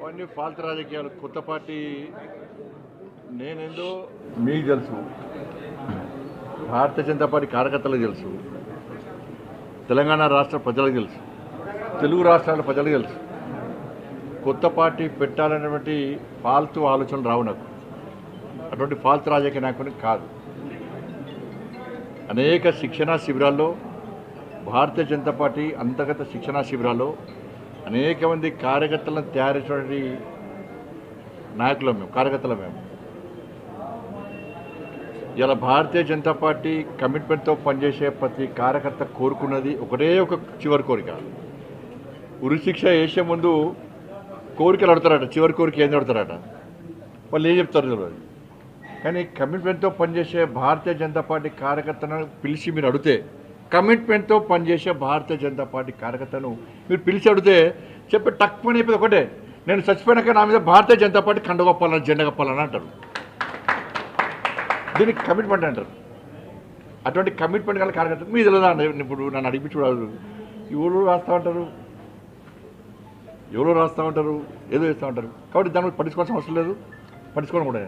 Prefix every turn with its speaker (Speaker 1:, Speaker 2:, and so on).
Speaker 1: అవన్నీ ఫాల్తు రాజకీయాలు. కొత్త పార్టీ నేనేందో మీకు తెలుసు, భారతీయ జనతా పార్టీ కార్యకర్తలకు తెలుసు, తెలంగాణ రాష్ట్ర ప్రజలకు తెలుసు, తెలుగు రాష్ట్రాల ప్రజలకు తెలుసు. కొత్త పార్టీ పెట్టాలనేటువంటి ఫాల్తు ఆలోచనలు రావు నాకు. అటువంటి ఫాల్తు రాజకీయ నాయకుని కాదు. అనేక శిక్షణా శిబిరాల్లో భారతీయ జనతా పార్టీ అంతర్గత శిక్షణా శిబిరాల్లో అనేక మంది కార్యకర్తలను తయారు చేసినటువంటి నాయకులం మేము, కార్యకర్తలం మేము. ఇలా భారతీయ జనతా పార్టీ కమిట్మెంట్తో పనిచేసే ప్రతి కార్యకర్త కోరుకున్నది ఒకటే ఒక చివరి కోరిక. ఉరిశిక్ష వేసే ముందు కోరికలు అడుగుతారట, చివరి కోరిక ఏం అడుగుతారట, వాళ్ళు ఏం చెప్తారు తెలియదు. కానీ కమిట్మెంట్తో పనిచేసే భారతీయ జనతా పార్టీ కార్యకర్తను పిలిచి మీరు అడిగితే, కమిట్మెంట్తో పనిచేసే భారతీయ జనతా పార్టీ కార్యకర్తను మీరు పిలిచి అడిగితే చెప్పి టక్మని చెప్పేది ఒకటే, నేను చచ్చిపోయినాక నా మీద భారతీయ జనతా పార్టీ కండ కప్పాలని, జెండా కప్పాలని అంటారు. దీనికి కమిట్మెంట్ అంటారు. అటువంటి కమిట్మెంట్ గల కార్యకర్త మీ తెలియదా? ఇప్పుడు నన్ను అడిగి చూడాలి, ఎవరు రాస్తూ ఉంటారు, ఎవరో రాస్తూ ఉంటారు, ఏదో చేస్తూ ఉంటారు. కాబట్టి దాన్ని పట్టించుకోవాల్సిన అవసరం లేదు, పట్టించుకోవడం కూడా.